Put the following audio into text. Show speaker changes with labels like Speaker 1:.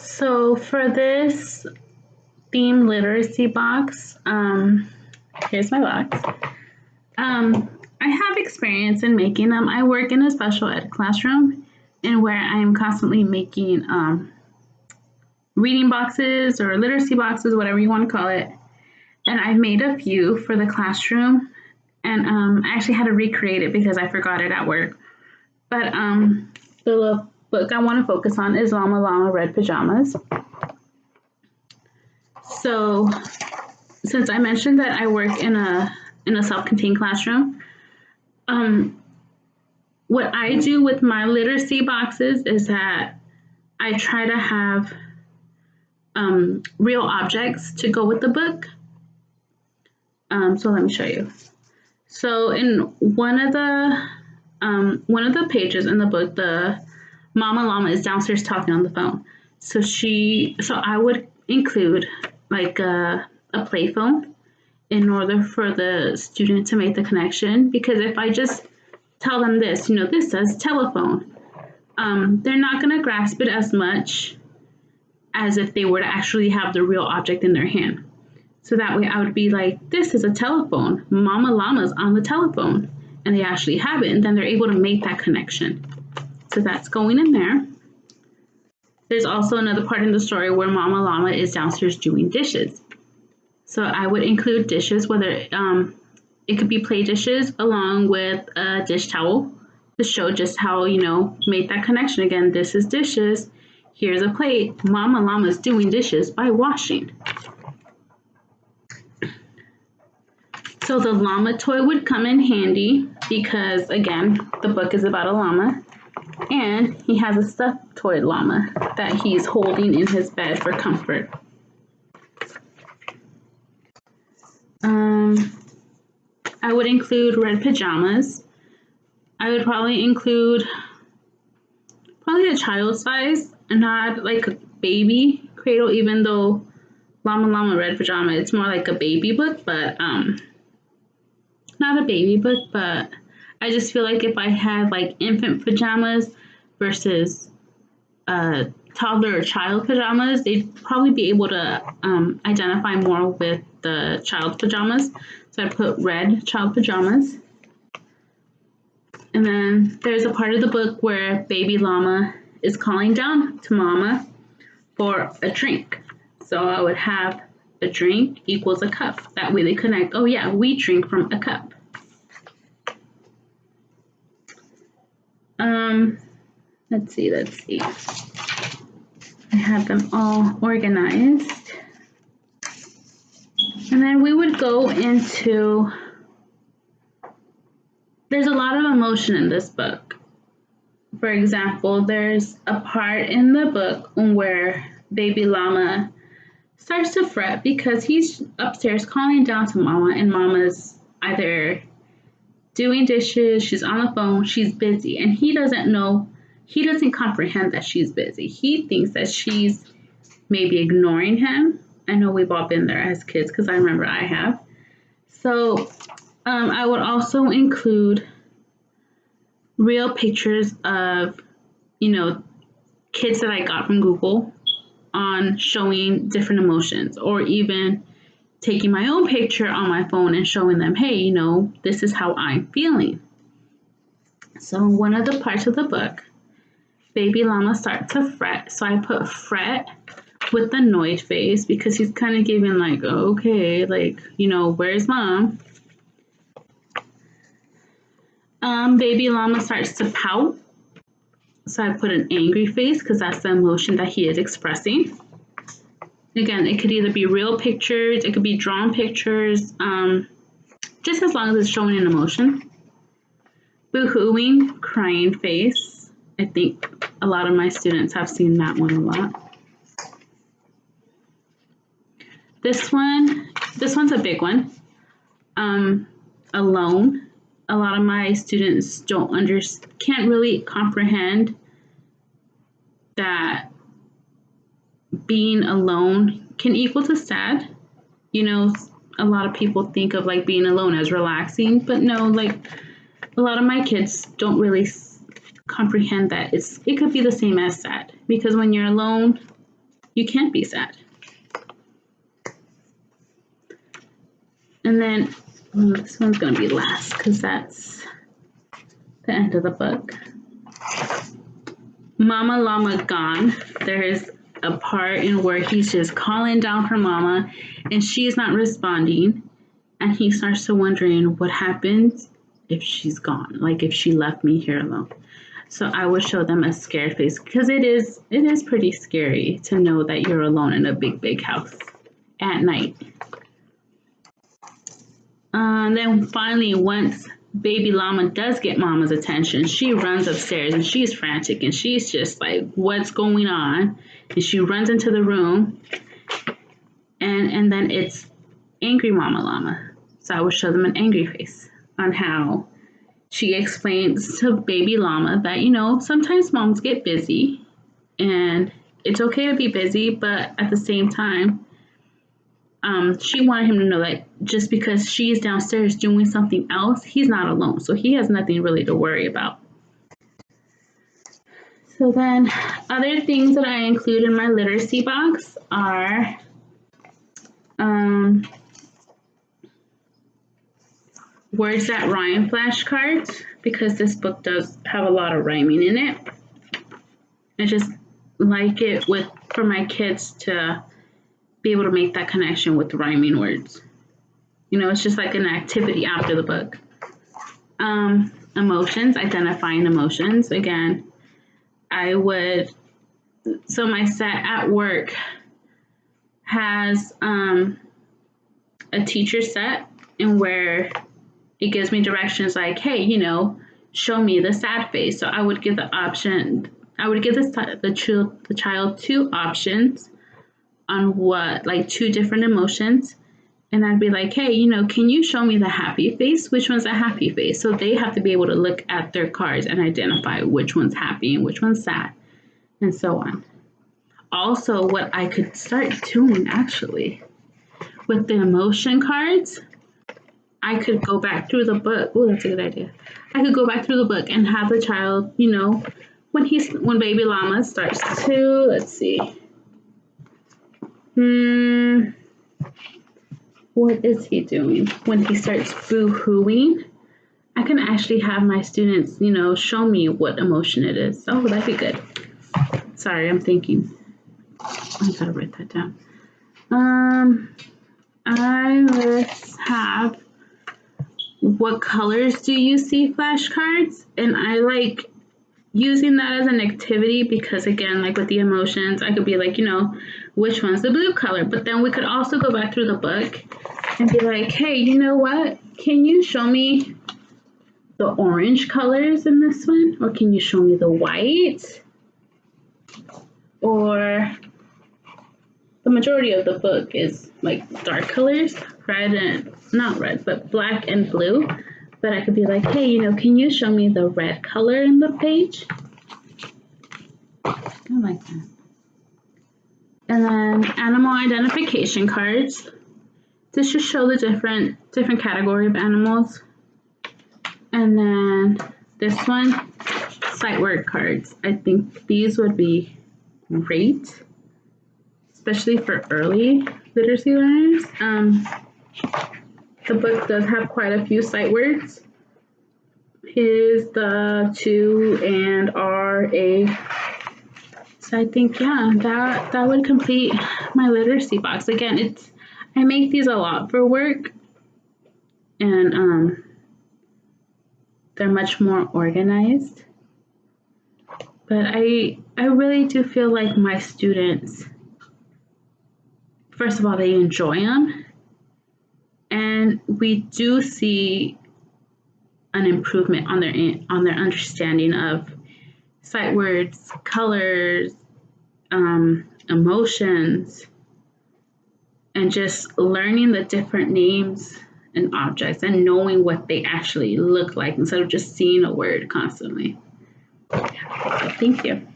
Speaker 1: So for this theme literacy box, here's my box. I have experience in making them. I work in a special ed classroom and where I am constantly making reading boxes or literacy boxes, whatever you want to call it. And I've made a few for the classroom, and I actually had to recreate it because I forgot it at work. But the book I want to focus on is Llama Llama Red Pajamas. So since I mentioned that I work in a self-contained classroom, what I do with my literacy boxes is that I try to have real objects to go with the book. So let me show you. So in one of the pages in the book, the Mama Llama is downstairs talking on the phone. So I would include like a play phone in order for the student to make the connection. Because if I just tell them this, this says telephone, they're not going to grasp it as much as if they were to actually have the real object in their hand. So that way I would be like, this is a telephone. Mama Llama's on the telephone. And they actually have it. And then they're able to make that connection. So that's going in there. There's also another part in the story where Mama Llama is downstairs doing dishes. So I would include dishes, whether it could be play dishes along with a dish towel to show just how, make that connection. Again, this is dishes. Here's a plate. Mama Llama's doing dishes by washing. So the llama toy would come in handy because, again, the book is about a llama. And he has a stuffed toy llama that he's holding in his bed for comfort. I would include red pajamas. I would probably include a child size and not like a baby cradle, even though Llama Llama Red Pajama, it's more like a baby book, but not a baby book, but I just feel like if I had like infant pajamas versus toddler or child pajamas, they'd probably be able to identify more with the child pajamas. So I put red child pajamas. And then there's a part of the book where baby llama is calling down to mama for a drink. So I would have a drink equals a cup. That way they connect. Oh yeah, we drink from a cup. Let's see. I have them all organized. And then we would go into, there's a lot of emotion in this book. For example, there's a part in the book where baby llama starts to fret because he's upstairs calling down to mama, and mama's either doing dishes, she's on the phone, she's busy, and he doesn't comprehend that she's busy. He thinks that she's maybe ignoring him. I know we've all been there as kids because I remember I have. So I would also include real pictures of, kids that I got from Google on showing different emotions, or even taking my own picture on my phone and showing them, hey, this is how I'm feeling. So one of the parts of the book, baby llama starts to fret. So I put fret with the annoyed face because he's kind of giving like, okay, like, where's mom? Baby llama starts to pout. So I put an angry face because that's the emotion that he is expressing. Again, it could either be real pictures, it could be drawn pictures, just as long as it's showing an emotion. Boo-hooing, crying face. I think a lot of my students have seen that one a lot. This one's a big one. Alone. A lot of my students can't really comprehend that being alone can equal to sad. A lot of people think of like being alone as relaxing, but no, like a lot of my kids don't really comprehend that it could be the same as sad, because when you're alone, you can't be sad. And then this one's going to be last because that's the end of the book. Mama Llama Gone. There's a part in where he's just calling down for Mama and she's not responding. And he starts to wondering what happens if she's gone, like if she left me here alone. So I would show them a scared face because it is pretty scary to know that you're alone in a big house at night. Then finally, once baby llama does get Mama's attention, she runs upstairs and she's frantic and she's just like, what's going on? And she runs into the room and then it's angry Mama Llama. So I would show them an angry face on how she explains to baby llama that, you know, sometimes moms get busy and it's okay to be busy, but at the same time, she wanted him to know that just because she's downstairs doing something else, he's not alone. So he has nothing really to worry about. So then other things that I include in my literacy box are words that rhyme flashcards, because this book does have a lot of rhyming in it. I just like it for my kids to be able to make that connection with rhyming words. You know, it's just like an activity after the book. Emotions, identifying emotions. Again, so my set at work has a teacher set in where it gives me directions like, hey, you know, show me the sad face. So I would give the child two options on what, like two different emotions. And I'd be like, hey, you know, can you show me the happy face? Which one's a happy face? So they have to be able to look at their cards and identify which one's happy and which one's sad, and so on. Also, what I could start doing actually with the emotion cards, I could go back through the book. Oh, that's a good idea. I could go back through the book and have the child, you know, when baby llama starts to, let's see. What is he doing? When he starts boo-hooing, I can actually have my students, you know, show me what emotion it is. Oh, that'd be good. Sorry, I'm thinking. I gotta write that down. I would have what colors do you see flashcards? And I like using that as an activity because, again, like with the emotions, I could be like, you know, which one's the blue color? But then we could also go back through the book and be like, hey, you know what? Can you show me the orange colors in this one? Or can you show me the white? Or the majority of the book is like dark colors, red and, not red, but black and blue. But I could be like, hey, you know, can you show me the red color in the page? I like that. And then animal identification cards. This just show the different category of animals. And then this one, sight word cards. I think these would be great, especially for early literacy learners. The book does have quite a few sight words. Here's the to and are, a. So I think, yeah, that would complete my literacy box. Again, I make these a lot for work, and they're much more organized. But I really do feel like my students, first of all, they enjoy them. And we do see an improvement on their understanding of sight words, colors, emotions, and just learning the different names and objects and knowing what they actually look like instead of just seeing a word constantly. So thank you.